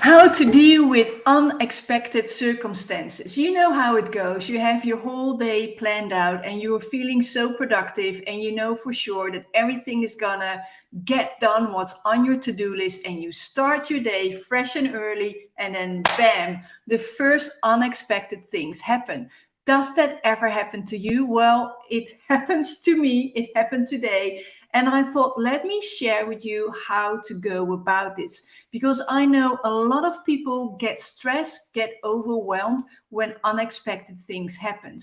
How to deal with unexpected circumstances. You know how it goes. You have your whole day planned out and you're feeling so productive, and you know for sure that everything is gonna get done what's on your to-do list, and you start your day fresh and early, and then bam, the first unexpected things happen. Does that ever happen to you? Well, it happens to me. It happened today. And I thought, let me share with you how to go about this, because I know a lot of people get stressed, get overwhelmed when unexpected things happen.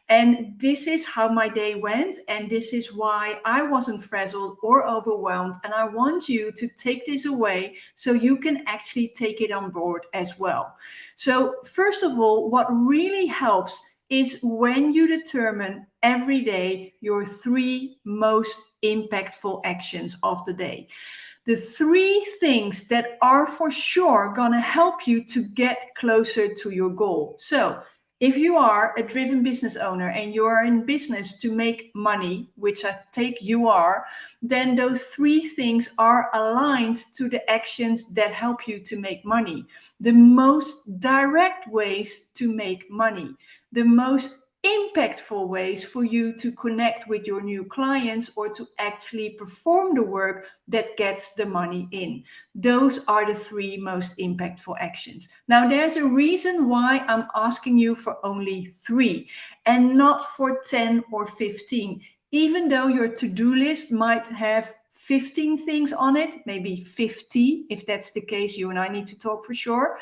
And this is how my day went, and this is why I wasn't frazzled or overwhelmed. And I want you to take this away so you can actually take it on board as well. So first of all, what really helps is when you determine every day your 3 most impactful actions of the day. The 3 things that are for sure going to help you to get closer to your goal. So if you are a driven business owner and you are in business to make money, which I take you are, then those 3 things are aligned to the actions that help you to make money. The most direct ways to make money, the most impactful ways for you to connect with your new clients or to actually perform the work that gets the money in. Those are the 3 most impactful actions. Now, there's a reason why I'm asking you for only 3 and not for 10 or 15. Even though your to-do list might have 15 things on it, maybe 50, if that's the case, you and I need to talk for sure,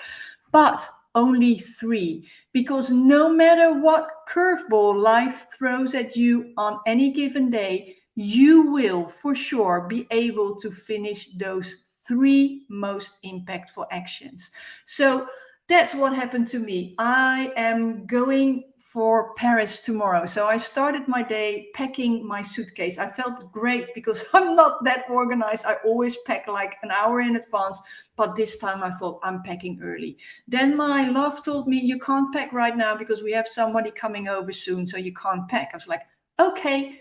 but only 3, because no matter what curveball life throws at you on any given day, you will for sure be able to finish those 3 most impactful actions. So that's what happened to me. I am going for Paris tomorrow. So I started my day packing my suitcase. I felt great because I'm not that organized. I always pack like an hour in advance. But this time I thought, I'm packing early. Then my love told me, you can't pack right now because we have somebody coming over soon, so you can't pack. I was like, okay,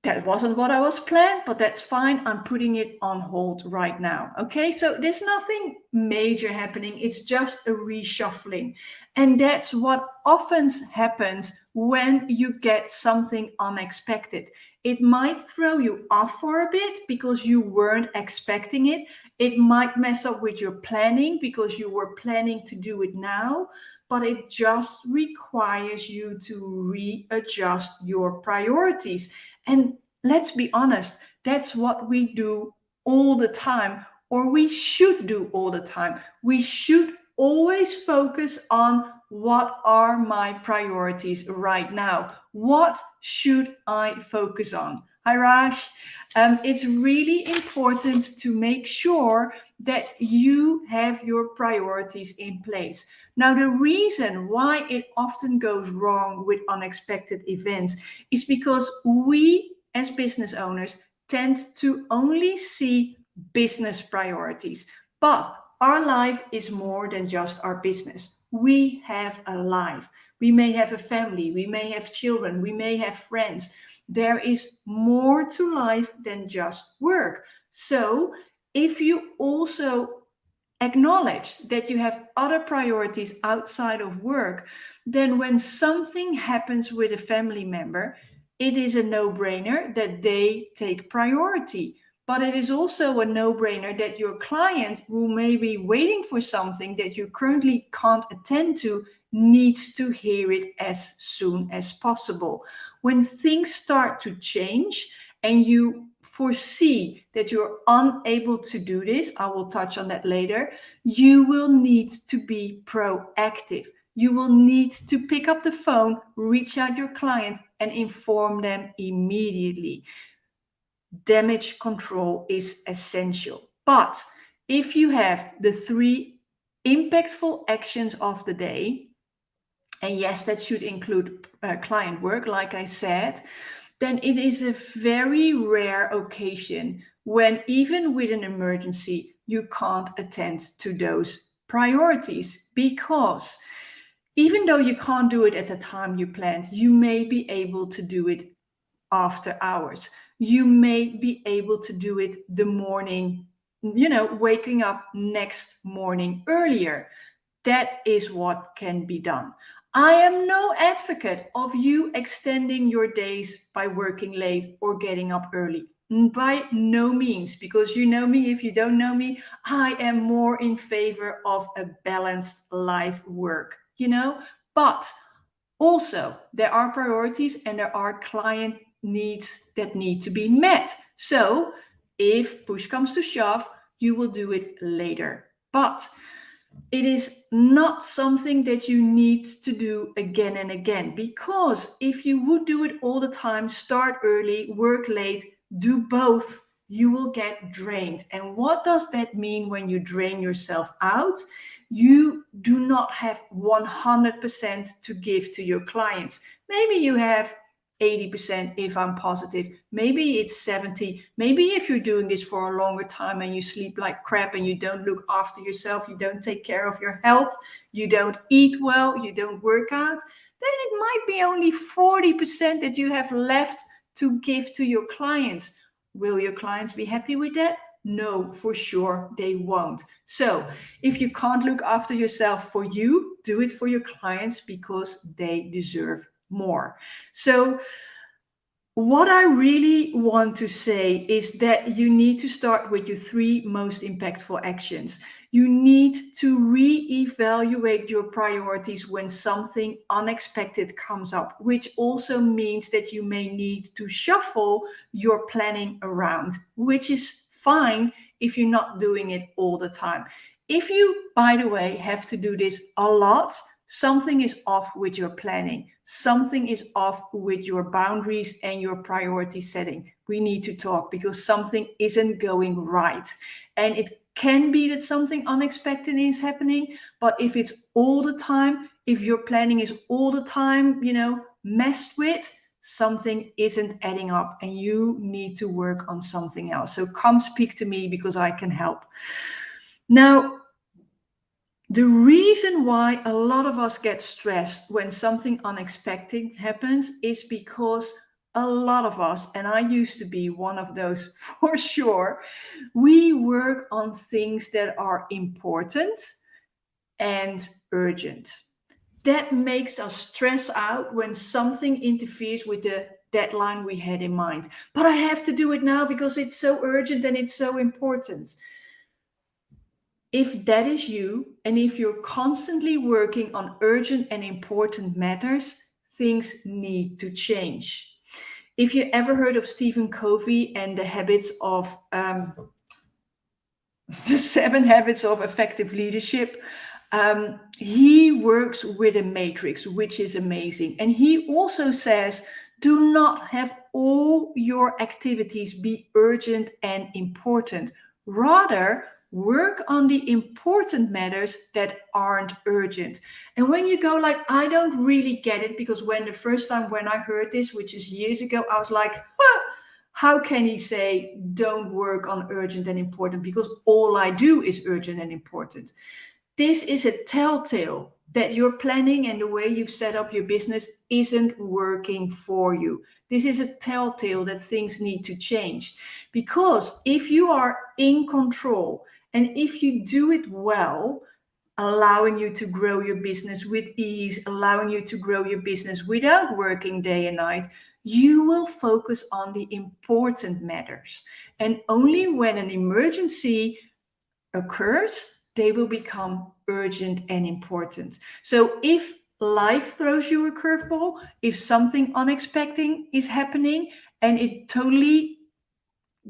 that wasn't what I was planned, but that's fine. I'm putting it on hold right now. Okay, so there's nothing major happening. It's just a reshuffling. And that's what often happens when you get something unexpected. It might throw you off for a bit because you weren't expecting it. It might mess up with your planning because you were planning to do it now, but it just requires you to readjust your priorities. And let's be honest, that's what we do all the time, or we should do all the time. We should always focus on what are my priorities right now? What should I focus on? Hi, Raj. It's really important to make sure that you have your priorities in place. Now, the reason why it often goes wrong with unexpected events is because we, as business owners, tend to only see business priorities. But our life is more than just our business. We have a life. We may have a family. We may have children. We may have friends. There is more to life than just work. So if you also acknowledge that you have other priorities outside of work, then when something happens with a family member, it is a no-brainer that they take priority. But it is also a no-brainer that your client, who may be waiting for something that you currently can't attend to, needs to hear it as soon as possible. When things start to change and you foresee that you're unable to do this, I will touch on that later, you will need to be proactive. You will need to pick up the phone, reach out to your client, and inform them immediately. Damage control is essential. But if you have the 3 impactful actions of the day, and yes, that should include client work, like I said, then it is a very rare occasion when, even with an emergency, you can't attend to those priorities, because even though you can't do it at the time you planned, you may be able to do it after hours. You may be able to do it the morning waking up next morning earlier. That is what can be done. I am no advocate of you extending your days by working late or getting up early. By no means, because you know me. If you don't know me, I am more in favor of a balanced life work, But also, there are priorities and there are client needs that need to be met. So, if push comes to shove, you will do it later. But it is not something that you need to do again and again, because if you would do it all the time, start early, work late, do both, you will get drained. And what does that mean when you drain yourself out? You do not have 100% to give to your clients. Maybe you have 80% if I'm positive. Maybe it's 70. Maybe if you're doing this for a longer time and you sleep like crap and you don't look after yourself, you don't take care of your health, you don't eat well, you don't work out, then it might be only 40% that you have left to give to your clients. Will your clients be happy with that? No, for sure they won't. So if you can't look after yourself for you, do it for your clients because they deserve more. So what I really want to say is that you need to start with your 3 most impactful actions. You need to reevaluate your priorities when something unexpected comes up, which also means that you may need to shuffle your planning around, which is fine if you're not doing it all the time. If you, by the way, have to do this a lot, something is off with your planning. Something is off with your boundaries and your priority setting. We need to talk because something isn't going right. And it can be that something unexpected is happening, but if it's all the time, if your planning is all the time, messed with, something isn't adding up and you need to work on something else. So come speak to me because I can help. Now, the reason why a lot of us get stressed when something unexpected happens is because a lot of us, and I used to be one of those for sure, we work on things that are important and urgent. That makes us stress out when something interferes with the deadline we had in mind. But I have to do it now because it's so urgent and it's so important. If that is you, and if you're constantly working on urgent and important matters, things need to change. If you ever heard of Stephen Covey and the habits of the 7 habits of effective leadership, he works with a matrix, which is amazing. And he also says, do not have all your activities be urgent and important. Rather, work on the important matters that aren't urgent. And when you go like, I don't really get it, because the first time when I heard this, which is years ago, I was like, how can he say don't work on urgent and important? Because all I do is urgent and important. This is a telltale that your planning and the way you've set up your business isn't working for you. This is a telltale that things need to change. Because if you are in control and if you do it well, allowing you to grow your business with ease, allowing you to grow your business without working day and night, you will focus on the important matters. And only when an emergency occurs, they will become urgent and important. So if life throws you a curveball, if something unexpected is happening and it totally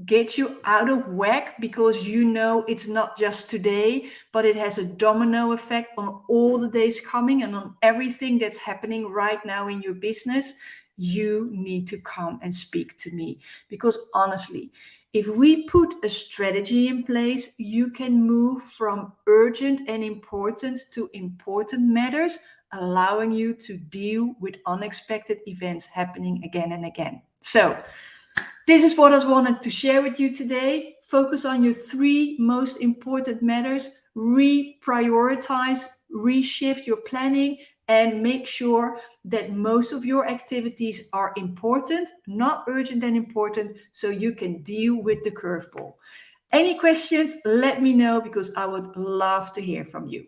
gets you out of whack because it's not just today, but it has a domino effect on all the days coming and on everything that's happening right now in your business, you need to come and speak to me. Because honestly, if we put a strategy in place, you can move from urgent and important to important matters, allowing you to deal with unexpected events happening again and again. So this is what I wanted to share with you today. Focus on your 3 most important matters, reprioritize, reshift your planning, and make sure that most of your activities are important, not urgent and important, so you can deal with the curveball. Any questions? Let me know, because I would love to hear from you.